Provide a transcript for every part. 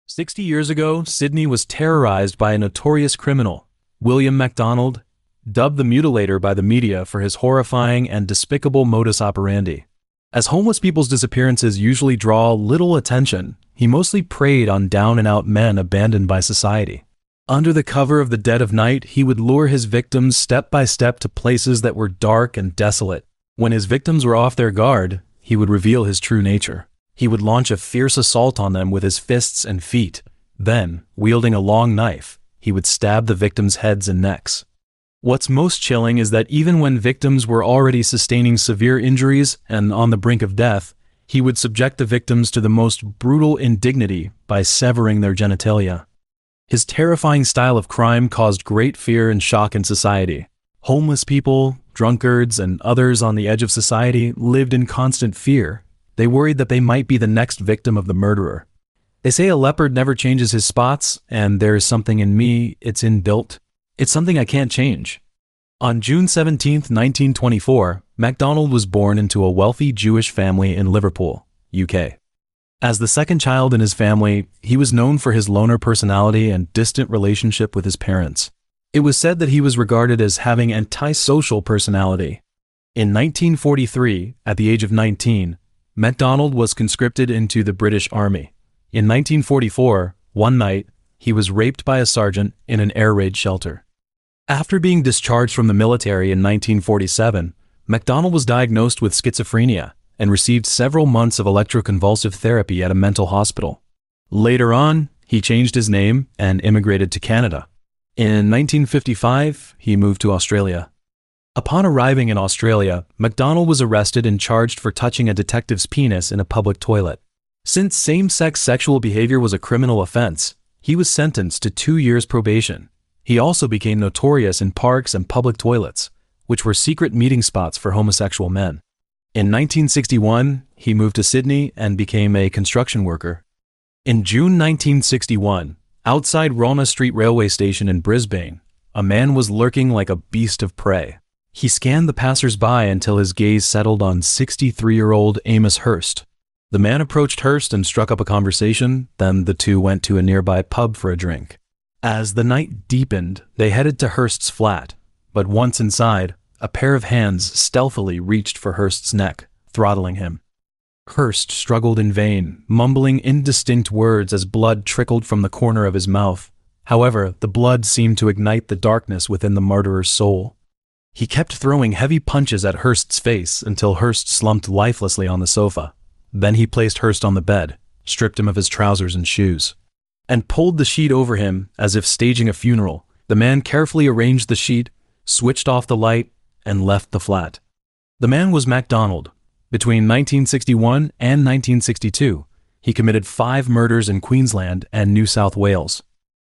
60 years ago, Sydney was terrorized by a notorious criminal, William MacDonald, dubbed the Mutilator by the media for his horrifying and despicable modus operandi. As homeless people's disappearances usually draw little attention, he mostly preyed on down-and-out men abandoned by society. Under the cover of the dead of night, he would lure his victims step by step to places that were dark and desolate. When his victims were off their guard, he would reveal his true nature. He would launch a fierce assault on them with his fists and feet. Then, wielding a long knife, he would stab the victims' heads and necks. What's most chilling is that even when victims were already sustaining severe injuries and on the brink of death, he would subject the victims to the most brutal indignity by severing their genitalia. His terrifying style of crime caused great fear and shock in society. Homeless people, drunkards, and others on the edge of society lived in constant fear. They worried that they might be the next victim of the murderer. They say a leopard never changes his spots, and there is something in me, it's inbuilt. It's something I can't change. On June 17, 1924, MacDonald was born into a wealthy Jewish family in Liverpool, UK. As the second child in his family, he was known for his loner personality and distant relationship with his parents. It was said that he was regarded as having antisocial personality. In 1943, at the age of 19, MacDonald was conscripted into the British Army. In 1944, one night, he was raped by a sergeant in an air raid shelter. After being discharged from the military in 1947, MacDonald was diagnosed with schizophrenia and received several months of electroconvulsive therapy at a mental hospital. Later on, he changed his name and immigrated to Canada. In 1955, he moved to Australia. Upon arriving in Australia, MacDonald was arrested and charged for touching a detective's penis in a public toilet. Since same-sex sexual behavior was a criminal offense, he was sentenced to 2 years probation. He also became notorious in parks and public toilets, which were secret meeting spots for homosexual men. In 1961, he moved to Sydney and became a construction worker. In June 1961, outside Rona Street railway station in Brisbane, a man was lurking like a beast of prey. He scanned the passers-by until his gaze settled on 63-year-old Amos Hurst. The man approached Hurst and struck up a conversation, then the two went to a nearby pub for a drink. As the night deepened, they headed to Hurst's flat, but once inside, a pair of hands stealthily reached for Hurst's neck, throttling him. Hurst struggled in vain, mumbling indistinct words as blood trickled from the corner of his mouth. However, the blood seemed to ignite the darkness within the murderer's soul. He kept throwing heavy punches at Hurst's face until Hurst slumped lifelessly on the sofa. Then he placed Hurst on the bed, stripped him of his trousers and shoes, and pulled the sheet over him as if staging a funeral. The man carefully arranged the sheet, switched off the light, and left the flat. The man was MacDonald. Between 1961 and 1962, he committed 5 murders in Queensland and New South Wales.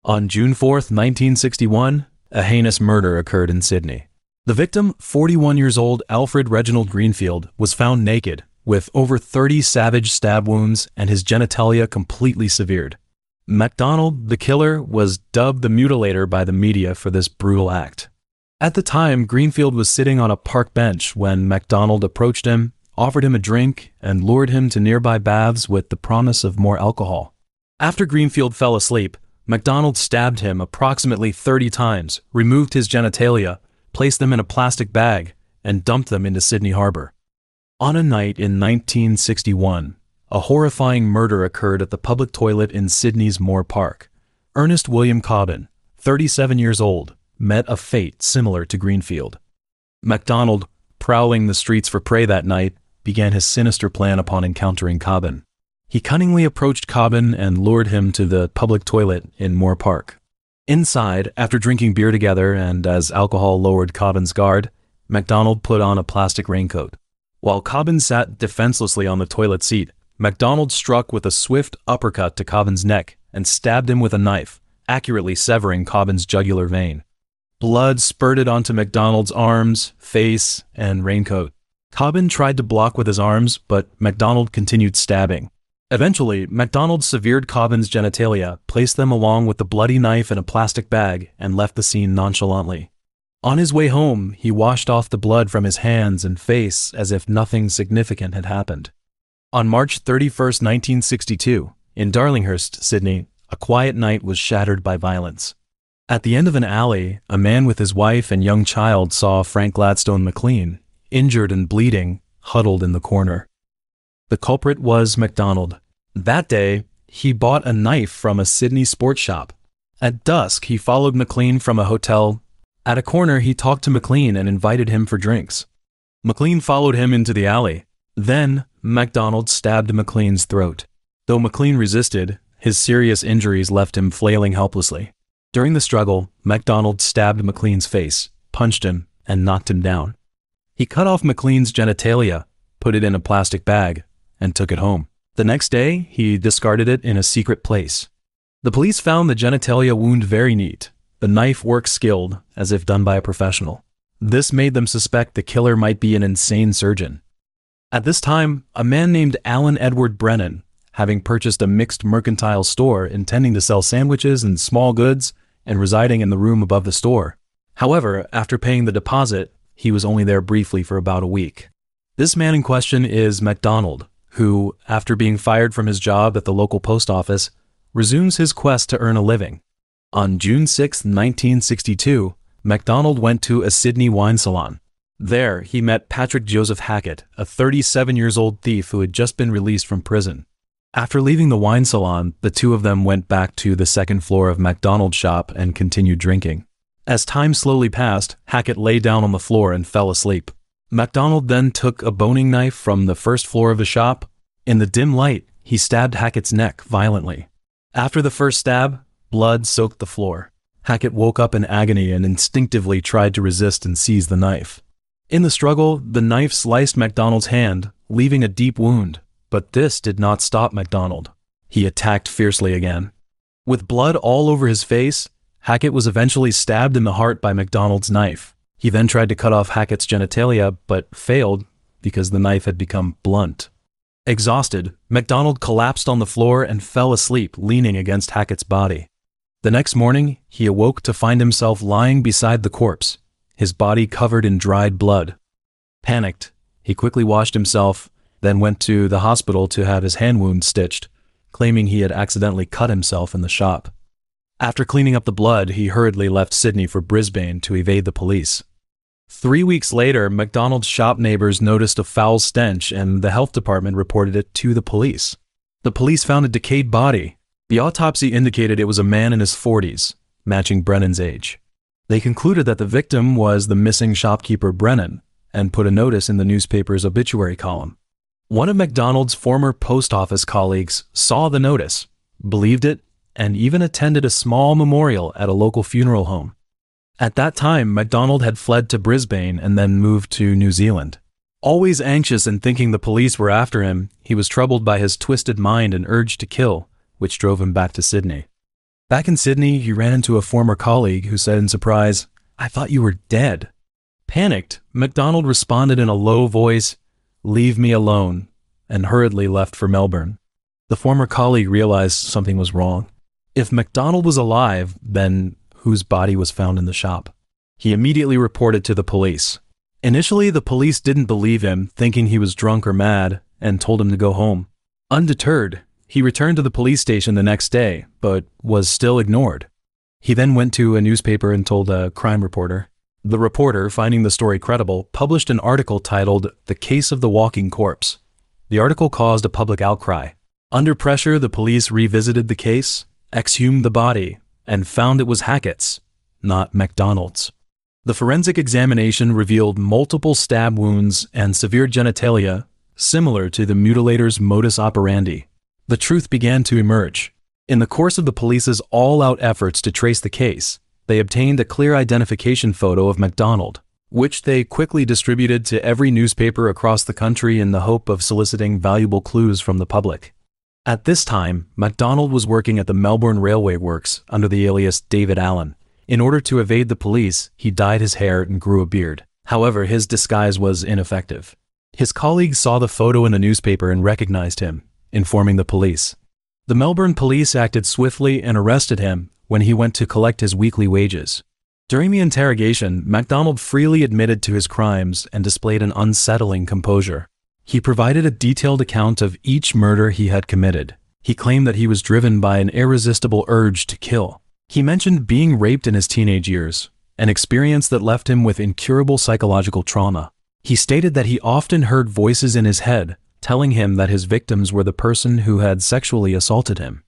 On June 4, 1961, a heinous murder occurred in Sydney. The victim, 41 years old Alfred Reginald Greenfield, was found naked, with over 30 savage stab wounds and his genitalia completely severed. MacDonald, the killer, was dubbed the Mutilator by the media for this brutal act. At the time, Greenfield was sitting on a park bench when MacDonald approached him, offered him a drink, and lured him to nearby baths with the promise of more alcohol. After Greenfield fell asleep, MacDonald stabbed him approximately 30 times, removed his genitalia, placed them in a plastic bag, and dumped them into Sydney Harbor. On a night in 1961, a horrifying murder occurred at the public toilet in Sydney's Moore Park. Ernest William Cobbin, 37 years old, met a fate similar to Greenfield. MacDonald, prowling the streets for prey that night, began his sinister plan upon encountering Cobbin. He cunningly approached Cobbin and lured him to the public toilet in Moore Park. Inside, after drinking beer together and as alcohol lowered Cobbin's guard, MacDonald put on a plastic raincoat. While Cobbin sat defenselessly on the toilet seat, MacDonald struck with a swift uppercut to Cobbin's neck and stabbed him with a knife, accurately severing Cobbin's jugular vein. Blood spurted onto MacDonald's arms, face, and raincoat. Cobbin tried to block with his arms, but MacDonald continued stabbing. Eventually, MacDonald severed Cobbin's genitalia, placed them along with the bloody knife in a plastic bag, and left the scene nonchalantly. On his way home, he washed off the blood from his hands and face as if nothing significant had happened. On March 31, 1962, in Darlinghurst, Sydney, A quiet night was shattered by violence. At the end of an alley, a man with his wife and young child saw Frank Gladstone McLean, injured and bleeding, huddled in the corner. The culprit was MacDonald. That day, he bought a knife from a Sydney sports shop. At dusk, he followed McLean from a hotel. At a corner, he talked to McLean and invited him for drinks. McLean followed him into the alley. Then, MacDonald stabbed McLean's throat. Though McLean resisted, his serious injuries left him flailing helplessly. During the struggle, MacDonald stabbed McLean's face, punched him, and knocked him down. He cut off McLean's genitalia, put it in a plastic bag, and took it home. The next day, he discarded it in a secret place. The police found the genitalia wound very neat. The knife work skilled, as if done by a professional. This made them suspect the killer might be an insane surgeon. At this time, a man named Alan Edward Brennan, having purchased a mixed mercantile store intending to sell sandwiches and small goods, and residing in the room above the store. However, after paying the deposit, he was only there briefly for about a week. This man in question is MacDonald, who, after being fired from his job at the local post office, resumes his quest to earn a living. On June 6, 1962, MacDonald went to a Sydney wine salon. There, he met Patrick Joseph Hackett, a 37-year-old thief who had just been released from prison. After leaving the wine salon, the two of them went back to the second floor of MacDonald's shop and continued drinking. As time slowly passed, Hackett lay down on the floor and fell asleep. MacDonald then took a boning knife from the first floor of the shop. In the dim light, he stabbed Hackett's neck violently. After the first stab, blood soaked the floor. Hackett woke up in agony and instinctively tried to resist and seize the knife. In the struggle, the knife sliced MacDonald's hand, leaving a deep wound. But this did not stop MacDonald. He attacked fiercely again. With blood all over his face, Hackett was eventually stabbed in the heart by MacDonald's knife. He then tried to cut off Hackett's genitalia, but failed because the knife had become blunt. Exhausted, MacDonald collapsed on the floor and fell asleep, leaning against Hackett's body. The next morning, he awoke to find himself lying beside the corpse, his body covered in dried blood. Panicked, he quickly washed himself, then went to the hospital to have his hand wound stitched, claiming he had accidentally cut himself in the shop. After cleaning up the blood, he hurriedly left Sydney for Brisbane to evade the police. 3 weeks later, MacDonald's shop neighbors noticed a foul stench and the health department reported it to the police. The police found a decayed body. The autopsy indicated it was a man in his 40s, matching Brennan's age. They concluded that the victim was the missing shopkeeper Brennan and put a notice in the newspaper's obituary column. One of MacDonald's former post office colleagues saw the notice, believed it, and even attended a small memorial at a local funeral home. At that time, MacDonald had fled to Brisbane and then moved to New Zealand. Always anxious and thinking the police were after him, he was troubled by his twisted mind and urge to kill, which drove him back to Sydney. Back in Sydney, he ran into a former colleague who said in surprise, "I thought you were dead." Panicked, MacDonald responded in a low voice, "Leave me alone," and hurriedly left for Melbourne. The former colleague realized something was wrong. If MacDonald was alive, then whose body was found in the shop? He immediately reported to the police. Initially, the police didn't believe him, thinking he was drunk or mad, and told him to go home. Undeterred, he returned to the police station the next day, but was still ignored. He then went to a newspaper and told a crime reporter. The reporter, finding the story credible, published an article titled "The Case of the Walking Corpse." The article caused a public outcry. Under pressure, the police revisited the case, exhumed the body, and found it was Hackett's, not MacDonald's. The forensic examination revealed multiple stab wounds and severe genitalia, similar to the mutilator's modus operandi. The truth began to emerge. In the course of the police's all-out efforts to trace the case, they obtained a clear identification photo of MacDonald, which they quickly distributed to every newspaper across the country in the hope of soliciting valuable clues from the public. At this time, MacDonald was working at the Melbourne Railway Works under the alias David Allen. In order to evade the police, he dyed his hair and grew a beard. However, his disguise was ineffective. His colleagues saw the photo in the newspaper and recognized him, informing the police. The Melbourne police acted swiftly and arrested him when he went to collect his weekly wages. During the interrogation, MacDonald freely admitted to his crimes and displayed an unsettling composure. He provided a detailed account of each murder he had committed, He claimed that he was driven by an irresistible urge to kill. He mentioned being raped in his teenage years, an experience that left him with incurable psychological trauma. He stated that he often heard voices in his head telling him that his victims were the person who had sexually assaulted him.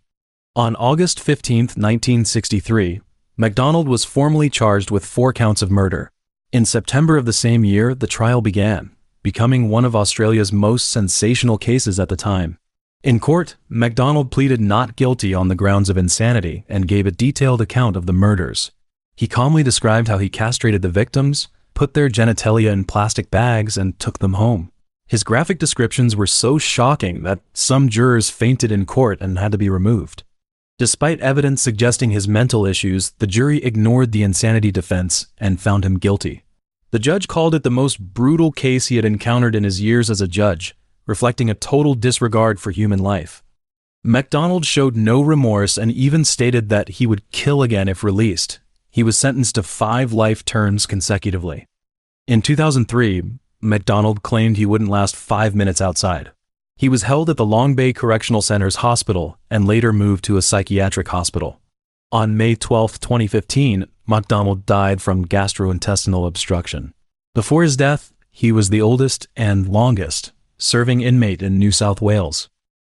On August 15, 1963, MacDonald was formally charged with 4 counts of murder. In September of the same year, the trial began, becoming one of Australia's most sensational cases at the time. In court, MacDonald pleaded not guilty on the grounds of insanity and gave a detailed account of the murders. He calmly described how he castrated the victims, put their genitalia in plastic bags, and took them home. His graphic descriptions were so shocking that some jurors fainted in court and had to be removed. Despite evidence suggesting his mental issues, the jury ignored the insanity defense and found him guilty. The judge called it the most brutal case he had encountered in his years as a judge, reflecting a total disregard for human life. MacDonald showed no remorse and even stated that he would kill again if released. He was sentenced to 5 life terms consecutively. In 2003, MacDonald claimed he wouldn't last 5 minutes outside. He was held at the Long Bay Correctional Center's hospital and later moved to a psychiatric hospital. On May 12, 2015, MacDonald died from gastrointestinal obstruction. Before his death, he was the oldest and longest serving inmate in New South Wales.